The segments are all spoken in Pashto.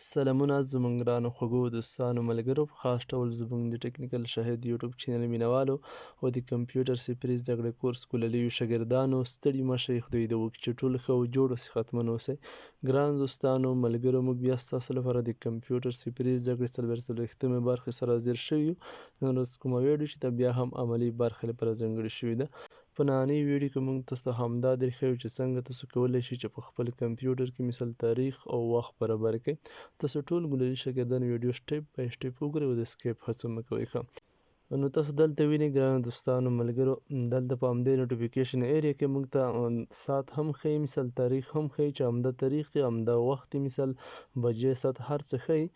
سلامونه زموږ ګرانو خوږو دوستانو ملګرو په خاص ډول زموږ د ټکنیکل شاهد یوټیوب چینل مینوالو او د کمپیوټر سپری زده کړې کورس کوللیو شاګردانو ستړي مه شئ خدای دې وکړي چې ټول ښه او جوړ صحتمن اوسئ. ګرانو دوستانو ملګرو موږ بیا ستاسو لپاره د کمپیوټر سپری زده کړې څلوېښتمې برخې سره حاضر شوي یو. نن ورځ کومه ویډیو چې ده بیا هم عملي برخې لپاره ځانګړې شوې ده. په نننۍ ویډیو کې موږ تاسو ته همدا درښیو چې څنګه تاسو کولی شئ چې په خپل کمپیوټر کې مثال تاریخ او وخت برابر کړئ. تاسو ټول ګلري شاګردان ویډیو سټیپ بای سټیپ وګورئ او د سکیپ هڅه مه کوئ. نو تاسو دلته وینئ ګرانو دوستانو ملګرو دلته په همدې نوټیفیکیشن ایریا کې موږ ته ساعت هم ښیي مثال تاریخ هم ښیي چې همدا تاریخ دی همدا وخت دی مثال بجې ساعت هر څه ښیي.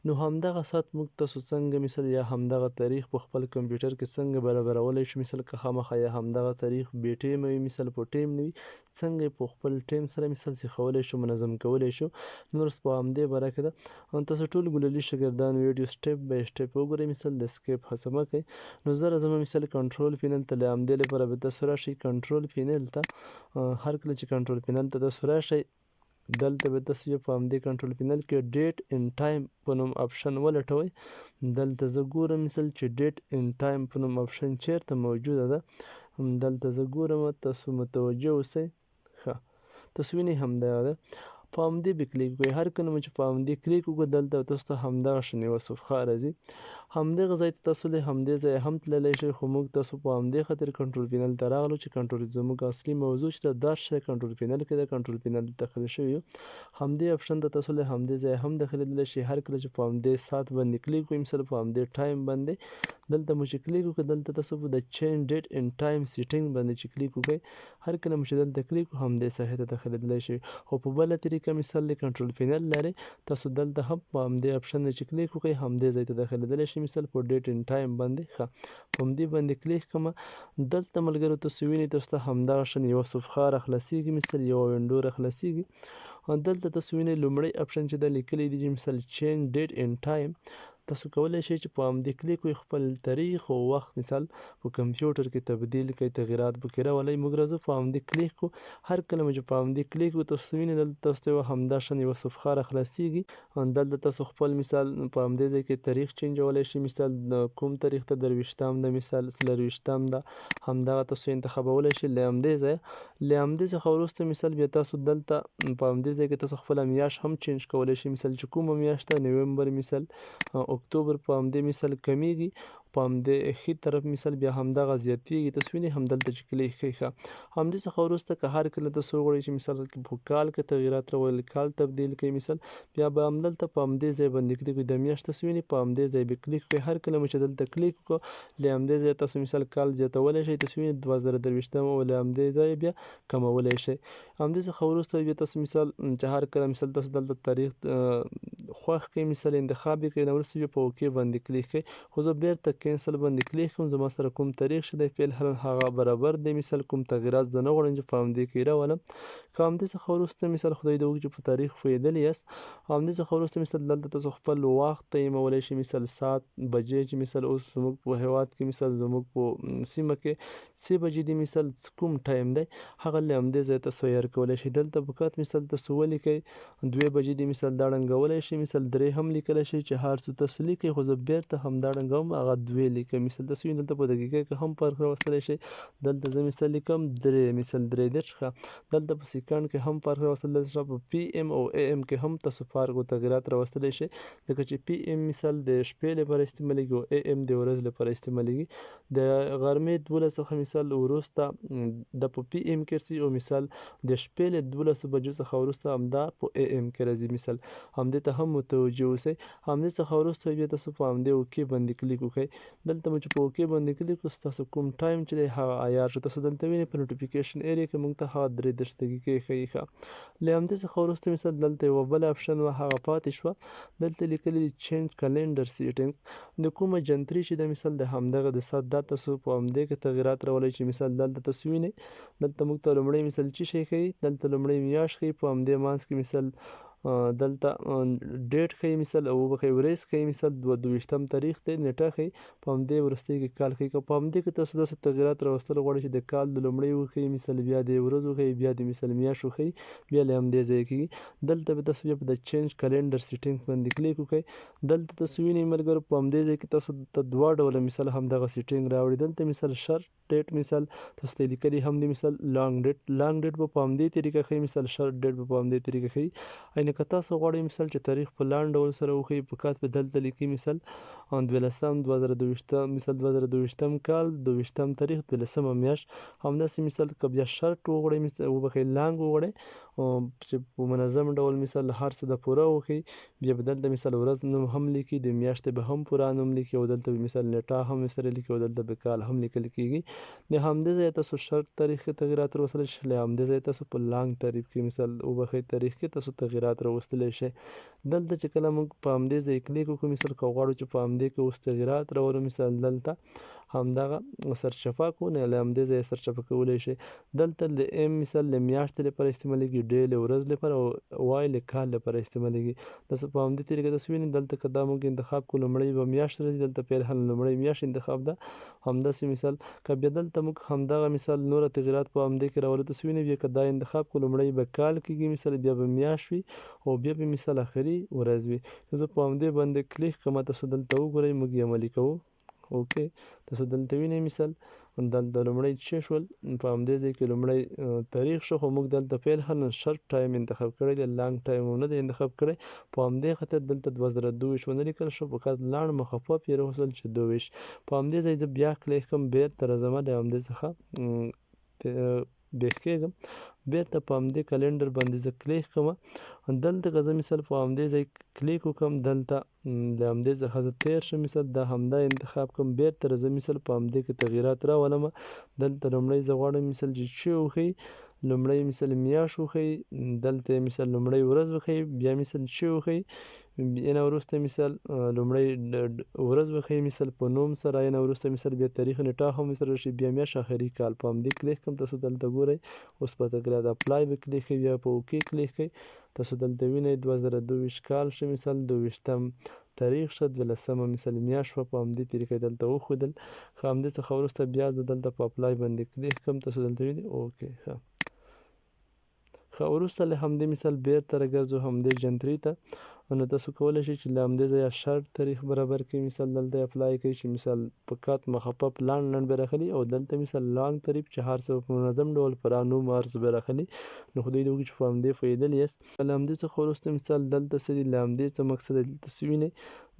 نو همدغه ساعت موږ تاسو څنګه مثال یا همدغه تاریخ په خپل کمپیوټر کې څنګه برابرولی شو مثال که خامخا یا همدغه تاریخ بې ټیمه وي مثال په ټیم نه وي څنګه یې په خپل ټیم سره مثال سیخولی شو منظم کولی شو. نو اوس په همدې باره کې ده تاسو ټول ګلري شاګردان ویډیو سټیپ بای سټیپ وګورئ مثال د سکیپ هڅه مه کوئ. نو زه راځم مثال کنټرول پینل ته له همدې لپاره به تاسو راشئ کنټرول پینل ته هر کله چې کنټرول پینل ته تاسو راشئ دلته به تاسو په همدې کنټرول پینل کې ډیټ ان ټایم په نوم آپشن ولټوئ. دلته زه ګورم مثال چې ډیټ ان ټایم په نوم آپشن چیرته موجوده ده دلته زه ګورم تاسو متوجه اوسئ. ښه تاسو وینئ همدغه ده په همدې به کلیک وکړئ هر کله مو چې په همدې کلیک وکړو دلته تاسو ته همدغه شان یوه صفحه راځي همدغه ځای ته تاسو له همدې ځایه هم تللی شئ خو موږ تاسو په همدې خاطر کنټرول پینل ته راغلو چې کنټرول زموږ اصلي موضوع چې دا شی کنټرول پینل کې ده کنټرول پینل ته داخل شوي یو همدې آپشن ته تاسو له همدې ځایه هم داخلېدلی شئ هر کله چې په همدې ساعت باندې کلیک وکړئ مثال په همدې ټایم باندې دلته مو چې کلیک وکړئ دلته تاسو په د چینج ډیټ ان ټایم سیټینګ باندې چې کلیک وکړئ هر کله مو چې دلته کلیک وکړو همدې ساحې ته داخلېدلی شئ او په بله طریقه مثال د کنټرول پینل لرئ تاسو دلته هم په همدې آپشن چې کلیک وکړئ همدې ځای ته داخلېدلی شئ مثال په ډیټ ان ټایم باندې ښه په همدې باندې کلیک کړمه دلته ملګرو تاسو وینئ تاسو ته همدغه شان یوه صفحه راخلاصیږي مثال یوه وینډو راخلاصیږي دلته تاسو وینئ لومړی آپشن چې دا لیکلی دی چې مثال چینج ډیټ ان ټایم تاسو کولی شئ چې په همدې کلیک وکړئ خپل تاریخ او وخت مثال په کمپیوټر کې تبدیل کړئ تغیرات پکې راولئ موږ راځو په همدې کلیک کړو هر کله مو چې په همدې کلیک وکړو تاسو وینئ دلته تاسو ته همدا شان یوه صفحه راخلاصیږي دلته تاسو خپل مثال په همدې ځای کې تاریخ چینجولی شئ مثال کوم تاریخ ته 23 ده مثال 24 ده همدغه تاسو انتخابولی شئ له همدې ځایه له همدې څخه وروسته مثال بیا تاسو دلته په همدې ځای کې تاسو خپله میاشت هم چینج کولی شئ مثال چې کومه میاشت ده نومبر مثال اکتوبر په همدې مثال کمیږي په همدې ښي طرف مثال بیا همدغه زیاتیږي تاسو وینئ همدلته چې کلیک ښیي ښه همدې څخه وروسته که هر کله تاسو وغواړئ چې مثال په کال کې تغیرات راولئ کال تبدیل کړئ مثال بیا به همدلته په همدې ځای باندې کلیک وکړئ د میاشت تاسو وینئ په همدې ځای به کلیک وکړئ هر کله مو چې دلته کلیک وکړو له همدې ځایه تاسو مثال کال زیاتولی شئ تاسو وینئ 2023 او له همدې ځایه بیا کمولی شئ همدې څخه وروسته بیا تاسو مثال چې هر کله مثال تاسو دلته تاریخ خوښ کړئ مثال انتخاب یې کړئ نه وروسته بیا په اوکې باندې کلیک کړئ خو زه بیرته کینسل باندې کلیک کوم زما سره کوم تاریخ چې دی فعلا هغه برابر دی مثال کوم تغیرات زه نه غواړم چې په همدې کې راولم که همدې څخه وروسته مثال خدای دې وکړي چې په تاریخ پوهېدلي یاست همدې څخه وروسته مثال دلته تاسو خپل وخت تعیینولی شئ مثال ساعت بجې چې مثال اوس زموږ په هېواد کې مثال زموږ په سیمه کې 3 بجې دي مثال کوم ټایم دی هغه له همدې ځایه تاسو عیار کولی شئ دلته فقط مثال تاسو ولیکئ 2 بجې دي مثال دا ړنګولی شئ مثال 3 هم لیکلی شئ چې هر څه تاسو لیکئ خو زه بیرته همدا ړنګوم هغه 2 لیکم مثال تاسو وینئ دلته په دقیقه کې هم فرق راوستلی شئ دلته زه مثال لیکم 3 مثال 3 ښه دلته په سیکنډ کې هم فرق راوستلی شئ په پی ام او ای ام کې هم تاسو فرق او تغیرات راوستلی شئ ځکه چې پی ام مثال د شپې لپاره استعمالیږي او ای ام د ورځې لپاره استعمالیږي د غرمې 12 څخه مثال وروسته د په پی ام کې راځي او مثال د شپې له 12 بجو څخه وروسته همدا په ای ام کې راځي مثال همدې ته هم متوجه اوسئ همدې څخه وروسته بیا تاسو په همدې اوکې باندې کلیک وکړئ دلته مو چې په اوکې باندې کلیک وکړو ستاسو کوم ټایم چې دی هغه عیار شو تاسو دلته وینئ په نوټیفیکیشن ایریا کې موږ ته هغه 3 دقیقې ښیي ښه له همدې څخه وروسته مثال دلته یوه بله آپشن وه هغه پاتې شوه دلته لیکلي دي چینج کلنډر سیټینګز د کومه جنتري چې د مثال د همدغه د ساعت دا تاسو په همدې کې تغیرات راولئ چې مثال دلته تاسو وینئ دلته موږ ته لومړی مثال څه شی ښیي دلته لومړی میاشت ښیي په همدې منځ کې مثال دلته ډیټ ښیي مثال او وبښئ ورځ ښیي مثال 22 تاریخ دی نیټه ښیي په همدې وروستۍ کې کال ښیي که په همدې کې تاسو داسې تغیرات راوستل غواړئ چې د کال د لومړۍ وښیي مثال بیا د ورځ وښیي بیا د مثال میاشت وښیي بیا له همدې ځایه کېږي دلته به تاسو بیا په د چینج کلنډر سیټینګ باندې کلیک وکړئ دلته تاسو وینئ ملګرو په همدې ځای کې تاسو ته دوه ډوله مثال همدغه سیټینګ راوړي دلته مثال شرط ډیټ مثال تاسو ته لیکلي هم دی مثال لانګ ډیټ به په همدې طریقه ښیي مثال شرط ډیټ به په همدې طریقه ښیي اینه که تاسو غواړئ مثال چې تاریخ په لاند ډول سره وښیي په کات به دلته لیکي مثال 12 مثال 2022 کال 22 تاریخ 12 میاشت همداسې مثال که بیا شرط وغواړئ مثال وبښئ لانګ وغواړئ چې په منظم ډول مثال هر څه د پوره وښیي بیا به دلته مثال ورځ نوم هم لیکي د میاشتې به هم پوره نوم لیکي او دلته به مثال نیټه هم سره لیکي او دلته به کال هم لیکل کېږي د همدې ځایه تاسو شرط تاریخ کې تغیرات راوستلی شئ له همدې ځایه تاسو په لانګ تاریخ کې مثال وبښئ تاریخ کې تاسو تغیرات راوستلی شئ دلته چې کله موږ په همدې ځای کلیک وکړو مثال که غواړو چې په همدې کې اوس تغیرات راولو مثال دلته همدغه سرچپه کړو نو له همدې ځایه سرچپه کولی شئ دلته د ام مثال له میاشتې لپاره استعمالیږي ډی له ورځ لپاره او وای له کال لپاره استعمالیږي داسې په همدې طریقه تاسو وینئ دلته که دا موږ انتخاب کړو لومړۍ به میاشت راځي دلته پیل حل لومړۍ میاشت انتخاب ده همداسې مثال که بیا دلته موږ همدغه مثال نوره تغیرات په همدې کې راولو تاسو وینئ بیا که دا انتخاب کړو لومړۍ به کال کېږي مثال بیا به میاشت وي او بیا به مثال آخري ورځ وي زه په همدې باندې کلیک کوم تاسو دلته وګورئ موږ یې عملي کوو اوکې تاسو دلته وینئ مثال دلته لومړی څه شول په همدې ځای کې لومړی تاریخ شو خو موږ دلته پیل حل شرط ټایم انتخاب کړی دی لانګ ټایم نه دی انتخاب کړی په همدې خاطر دلته 2022 ونه لیکل شو په کار لاړ مخفف یې راوستل چې 22 په همدې ځای زه بیا کلیک کوم بیرته راځم د همدې څخه بیخ کېږم بیرته په همدې کلنډر باندې زه کلیک کوم دلته که زه مثال په همدې ځای کلیک وکړم دلته له همدې څخه زه تیر شم مثال دا همدا انتخاب کوم بیرته راځم مثال په همدې کې تغیرات راولم دلته لومړی زه غواړم مثال چې وښیي لومړی مثال میاشت وښیي دلته مثال لومړی ورځ وښیي بیا مثال وښیي بیا نه وروسته مثال لومړی ورځ وښیي مثال په نوم سره نه وروسته مثال بیا تاریخ نیټه هم سره شي بیا میاشت آخري کال په همدې کلیک کوم تاسو دلته ګورئ اوس په تغیرات اپلای به کلیک کوئ بیا په اوکې کلیک کوئ تاسو دلته وینئ 2022 کال شه مثال 22 تاریخ شه 12 مثال میاشت شوه په همدې طریقه دلته وښودل همدې څخه وروسته بیا زه دلته په اپلای باندې کلیک کوم تاسو دلته وینئ اوکې ښه وروسته له همدې مثال بیرته راګرځو همدې جنتري ته نو تاسو کولی شئ چې له همدې ځایه شرط تاریخ برابر کړئ مثال دلته اپلای کوئ چې مثال په کات مخفف لانډ به راغلي او دلته مثال لانګ تاریخ چې هر څه په منظم ډول په رانوم عرض به راغلي نو خدای دې وکړي چې په همدې پوهېدلي یاست له همدې څخه وروسته مثال دلته څه دي له همدې څه مقصد دلته څه وینئ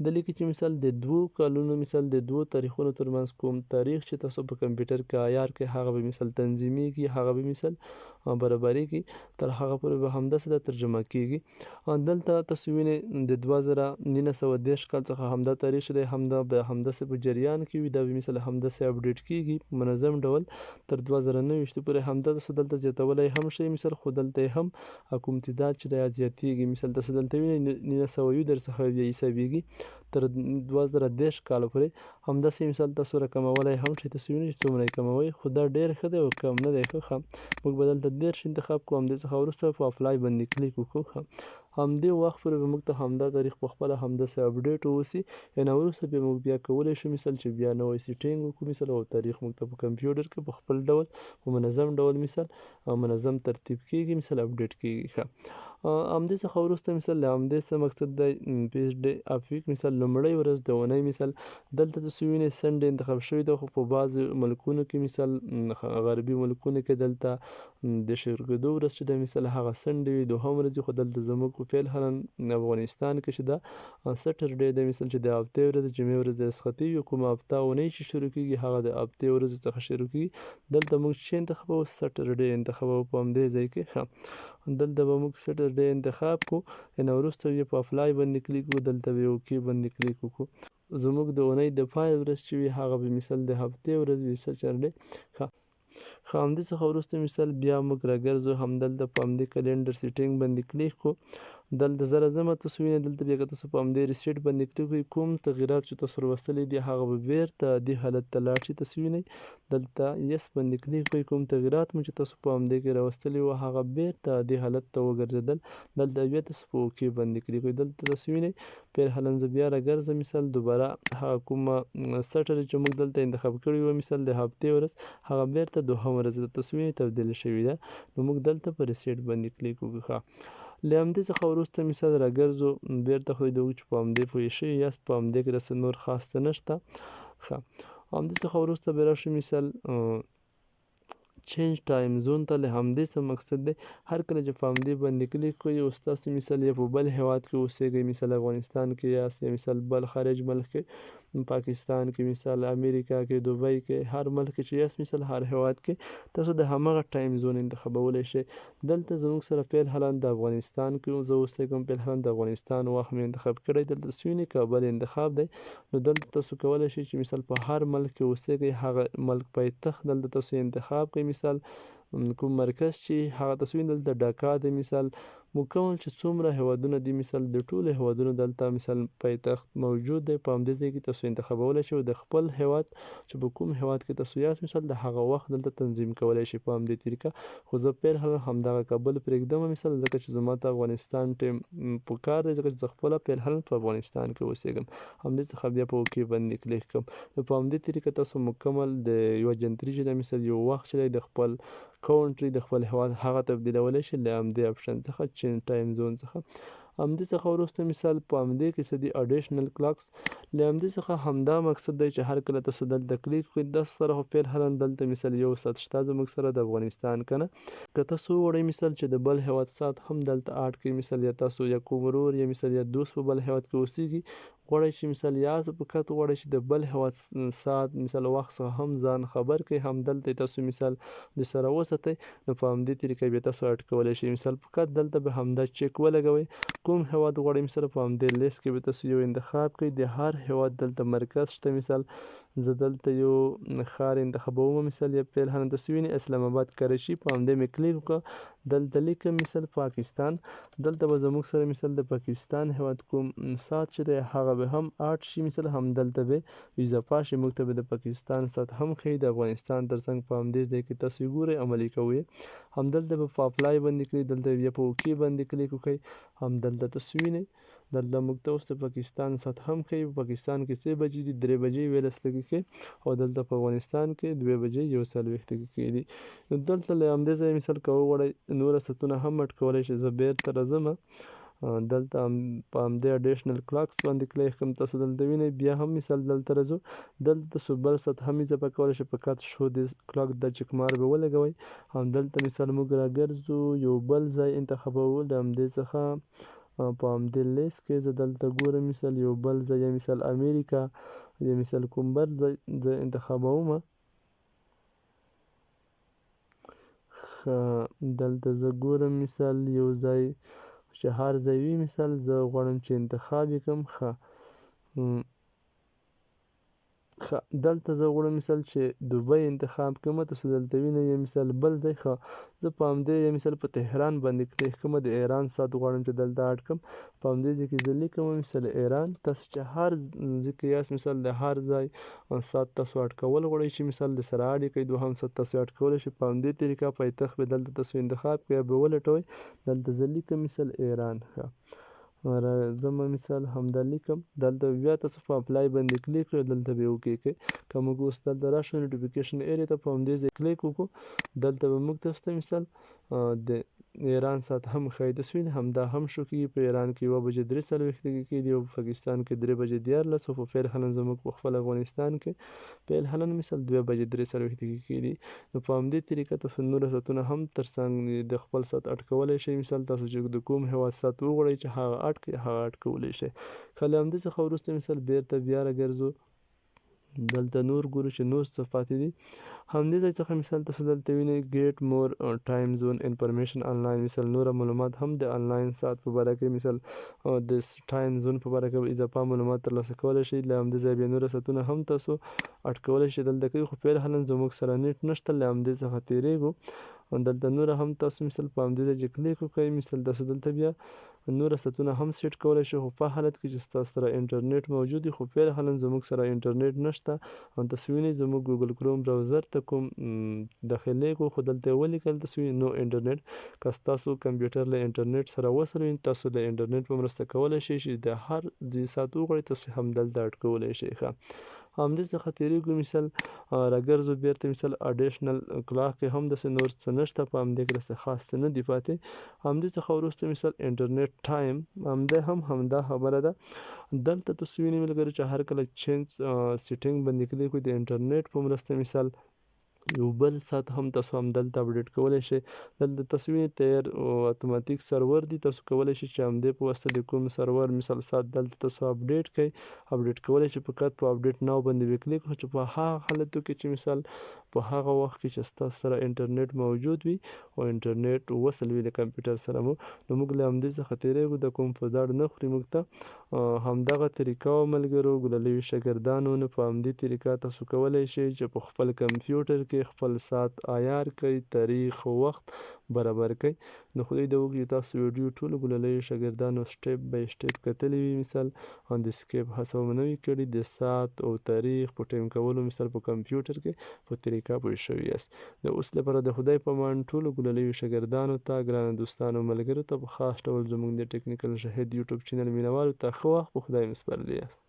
دلته کې چې مثال د دوو کالونو مثال د دوو تاریخونو ترمنځ کوم تاریخ چې تاسو په کمپیوټر کې عیار کړئ هغه به مثال تنظیمیږي هغه به مثال برابریږي تر هغه پورې به همداسې دا ترجمه کېږي دلته تاسو وینئ د 1913 کال څخه همدا تاریخ چې دی همدا به همداسې په جریان کې وي دا به مثلا همداسې اپډیټ کېږي په منظم ډول تر 2029 پورې همدا تاسو دلته زیاتولی هم شئ مثال خو دلته هم کوم تعداد چې دی زیاتېږي مثال تاسو دلته وینئ 1910 څخه بیا حسابېږي تر 2010 کال پورې همداسې مثال تاسو راکمولی هم شئ تاسو وینئ چې څومره یې کموئ خو دا ډېر ښه دی او کم نه دی ښه موږ به دلته 10 انتخاب کوو همدې څخه وروسته په اپلای باندې کلیک وکړو همدې وخت پورې به موږ ته همدا تاریخ په خپله همداسې اپډیټ واوسي نه وروسته بیا موږ بیا کولی شو مثال چې بیا نوی سیټینګ وکړو مثال او تاریخ موږ ته په کمپیوټر کې په خپل ډول په منظم ډول مثال منظم ترتیب کېږي مثال اپډیټ کېږي ښه همدې څخه وروسته مثال له همدې څه مقصد دی پیج ډے اف ویک مثال لومړۍ ورځ د اونۍ مثال دلته تاسو وینئ سنډې انتخاب شوې ده خو په بعضې ملکونو کې مثال غربي ملکونو کې دلته د شرګدو ورځ چې ده مثال هغه سنډې وي دوهم ورځ خو دلته زموږ په پیل حالن افغانستان کې چې ده سټرډې ده مثال چې د هفتې ورځ جمعې ورځ د رخصتي وي کومه هفته اونۍ چې شروع کېږي هغه د هفتې ورځې څخه شروع کېږي دلته موږ چې انتخابوو سټرډې انتخابوو په همدې ځای کې دلته به موږ سټرډې انتخاب کړو نه وروسته بیا په اپلای باندې کلیک وکړو دلته به اوکې باندې کلیک وکړو زموږ د اونۍ د پای ورځ چې وي هغه به مثال د هفتې ورځ وي سټرډې همدې څخه وروسته مثال بیا موږ راګرځو همدلته په همدې کلنډر سیټینګ باندې کلیک کړو دلته زه راځمه تاسو وینئ دلته بیا که تاسو په همدې ریسیټ باندې کلیک وکړئ کوم تغییرات چې تاسو راوستلي دي هغه به بیرته دې حالت ته لاړ شي. تاسو وینئ دلته یس باندې کلیک وکړئ کوم تغییرات مو چې تاسو په همدې کې راوستلي وو هغه بیرته دې حالت ته وګرځېدل. دلته بیا تاسو په اوکې باندې کلیک وکړئ. دلته تاسو وینئ پیرهلن زه بیا راګرځم مثال دوباره هغه کومه سټر چې موږ دلته انتخاب کړي وو مثال د هفتې ورځ هغه بیرته دوهمه ورځ ده. تاسو وینئ تبدیل شوې ده. نو موږ دلته په ریسیټ باندې کلیک وکړو. له همدې څخه وروسته مثال راګرځو بیرته خو د چې په همدې پوه شوي یاست په همدې کې داسې نور خاص څه نشته. ښه همدې څخه وروسته بیا راشو مثال چینج ټایم زون ته. له همدې څه مقصد دی هر کله چې په همدې باندې کلیک کوئ او ستاسو مثال یا په بل هیواد کې اوسیږئ مثال افغانستان کې یاست یا مثال بل خارج ملک کې پاکستان کې مثال امریکا کې دوبۍ کې هر ملک کې چې یاست مثال هر هیواد کې تاسو د همغه ټایم زون انتخابولی شئ. دلته زموږ سره فعلا د افغانستان کې زه اوسیږم فعلا د افغانستان وخت مې انتخاب کړی دلته تاسو وینئ کابل انتخاب دی. نو دلته تاسو کولی شئ چې مثال په هر ملک کې اوسیږئ هغه ملک پایتخت دلته تاسو انتخاب کړئ مثال کوم مرکز چې هغه تاسو وینئ دلته ډاکا دی مثال مکمل چې څومره هیوادونه دي مثال د ټولو هیوادونو دلته مثال پایتخت موجود دی په همدې ځای کې تاسو انتخابولی شئ او د خپل هیواد چې په کوم هیواد کې تاسو یاست مثال د هغه وخت دلته تنظیم کولی شئ په همدې طریقه. خو زه فعلا همدغه کابل پرېږدم مثال ځکه چې زما ته افغانستان ټایم په کار دی ځکه چې زه خپله فعلا په افغانستان کې اوسیږم. همدې څخه بیا په اوکې باندې کلیک کوم. نو په همدې طریقه تاسو مکمل د یوه جنتري چې دی مثال یو وخت چې دی د خپل کونټري د خپل هیواد هغه تبدیلولی شئ له همدې اپشن څخه چینج ټایم زون څخه. همدې څخه وروسته مثال په همدې کې څه دي اډیشنل کلاکس. له همدې څخه همدا مقصد دی چې هر کله تاسو دلته کلیک کړئ داسې سره خو فعلا دلته مثال یو ساعت شته زموږ سره د افغانستان که نه که تاسو وغواړئ مثال چې د بل هیواد ساعت هم دلته اډ کړئ مثال یا تاسو یا کوم ورور یا مثال یا دوست په بل هیواد کې اوسیږي غواړئ چې مثال یا فقط غواړئ چې د بل هیواد ساعت مثال وخت څخه هم ځان خبر کړئ هم دلته تاسو مثال د سره وساتئ. نو په همدې طریقه بیا تاسو اډ کولی شئ مثال فقط دلته به همدا چیک ولګوئ کوم هیواد غواړئ مثال په همدې لیست کې به تاسو یو انتخاب کړئ د هر هیواد دلته مرکز شته مثال زه دلته یو ښار انتخابوم مثال یا فعلا تاسو وینئ اسلام آباد کراچي په همدې مې کلیک وکړه دلته لیکم مثال پاکستان دلته به زموږ سره مثال د پاکستان هیواد کوم ساعت چې دی هغه به هم اډ شي مثال هم دلته به اضافه شي موږ ته به د پاکستان ساعت هم ښیي د افغانستان تر څنګ په همدې ځای کې تاسو ګورئ عملي کوئ. همدلته به په اپلای باندې کړئ دلته بیا په اوکې باندې کلیک وکړئ همدلته تاسو وینئ دلته موږ ته اوس د پاکستان ساعت هم ښیي په پاکستان کې 3 بجې دي 3 بجې 11 دقیقې او دلته په افغانستان کې 2 بجې 41 دقیقې دي. نو دلته له همدې ځایه مثال که وغواړئ نوره ساعتونه هم اډ کولی شئ. زه بیرته راځمه دلته په همدې اډیشنل کلاکس باندې کلیک کوم تاسو دلته وینئ بیا هم مثال دلته راځو دلته تاسو بل ساعت هم اضافه کولی شئ فقط شو د کلاک دا چک مار به ولګوئ همدلته مثال موږ راګرځو یو بل ځای انتخابوو د همدې څخه په همدې لیست کې زه دلته ګورم مثال یو بل ځای یا مثال امریکا یا مثال کوم بل ځای زه انتخابومه. دلته زه ګورم مثال یو ځای چې هر ځای وي مثال زه غواړم چې انتخاب یې کړم. دلته زه غواړم مثال چې دوبۍ انتخاب کړم تاسو دلته وینئ یا مثال بل ځای زه په همدې یا مثال په تهران باندې کلیک کوم د ایران ساعت غواړم چې دلته اډ کړم په همدې ځای کې زه لیکم مثال ایران تاسو چې هر ځای کې یاست مثال د هر ځای ساعت تاسو اډ کول غواړئ چې مثال د سره اډ یې کړئ دوهم ساعت تاسو اډ کولی شئ په همدې طریقه پایتخت به دلته تاسو انتخاب کړئ یا به ولټوئ دلته زه لیکم مثال ایران راځم مثال همدا لیکم دلته بیا تاسو په اپلای باندې کلیک کړئ دلته به اوکې کړئ که موږ اوس دلته راشو نوټیفیکیشن ایریا ته په همدې ځای کلیک وکړو دلته به موږ تاسو ته مثال د ایران ساعت هم ښایي تاسو وینئ همدا هم شو کېږي په ایران کې 1:43 دقیقې دي او په پاکستان کې 3:14 او په فعلا زموږ په خپل افغانستان کې فعلا مثال 2:43 دقیقې دي. نو په همدې طریقه تاسو نور ساعتونه هم تر څنګ د خپل ساعت اډ کولی شئ مثال تاسو چې د کوم هیواد ساعت وغواړئ چې هغه اډ کړئ هغه اډ کولی شئ. که له همدې څخه وروسته مثال بیرته بیا راګرځو دلته نور ګورو چې نور څه پاتې دي همدې ځای څخه مثال تاسو دلته وینئ ګیټ مور ټایم زون انفارمیشن آنلاین مثال نوره معلومات هم د آنلاین ساعت په باره کې مثال د ټایم زون په باره کې اضافه معلومات ترلاسه کولی شئ له همدې ځایه بیا نوره ساعتونه هم تاسو اډ کولی شئ دلته کوي خو فعلا زموږ سره نیټ نشته له همدې څخه تیریږو دلته نوره هم تاسو مثال په همدې ځای چې کلیک وکړئ مثال تاسو دلته بیا نوره ساعتونه هم سیټ کولی شئ خو په حالت کې چې ستاسو سره انټرنیټ موجود وي خو فعلا زموږ سره انټرنیټ نشته او تاسو وینئ زموږ ګوګل کروم براوزر ته کوم داخلیږو خو دلته یې ولیکل تاسو وینئ نو انټرنیټ که ستاسو کمپیوټر له انټرنیټ سره وصل وي تاسو د انټرنیټ په مرسته کولی شئ چې د هر ځای ساعت وغواړئ تاسو هم دلته اډ کولی شئ ښه همدې څخه تېرېږو مثال راګرځو بیرته مثال اډیشنل کلاک کې هم داسې نور څه نشته په همدې کې داسې خاص څه نه دي پاتې همدې څخه وروسته مثال انټرنیټ ټایم همدا همدا خبره ده دلته تاسو وینئ ملګرو چې هر کله چینج سیټینګ باندې کلیک وکړئ د انټرنیټ په مرسته مثال یو بل ساعت هم تاسو هم دلته اپډیټ کولی شئ دلته تاسو وینئ تیار اتوماتیک سرور دی تاسو کولی شئ چې همدې په واسطه د کوم سرور مثال ساعت دلته تاسو اپډیټ کړئ اپډیټ کولی شئ فقط په اپډیټ ناو باندې وکلیک وکړئ چې په هغه حالتو کې چې مثال په هغه وخت کې چې ستاسو سره انټرنیټ موجود وي او انټرنیټ وصل وي د کمپیوټر سره مو نو موږ له همدې څخه تېرېږو د کوم په داړ نه خوري موږ ته همدغه طریقه وه ملګرو ګلاليو شاګردانو نو په همدې طریقه تاسو کولی شئ چې په خپل کمپیوټر کې خپل ساعت عیار کړئ تاریخ وخت برابر کړئ نو خدای دې وکړي چې تاسو ویډیو ټولو ګلاليو شاګردانو سټیپ بای سټیپ کتلی وي مثال د سکیپ هڅه مو نه وي کړې د ساعت او تاریخ په ټایم کولو مثال په کمپیوټر کې په طریقه پوه شوي یاست د اوس لپاره د خدای په امان ټولو ګلاليو شاګردانو ته ګرانو دوستانو ملګرو ته په خاص ډول زموږ د ټکنیکل شهید یوټیوب چینل مینوالو ته ښه وخت په خدای مو سپارلی یاست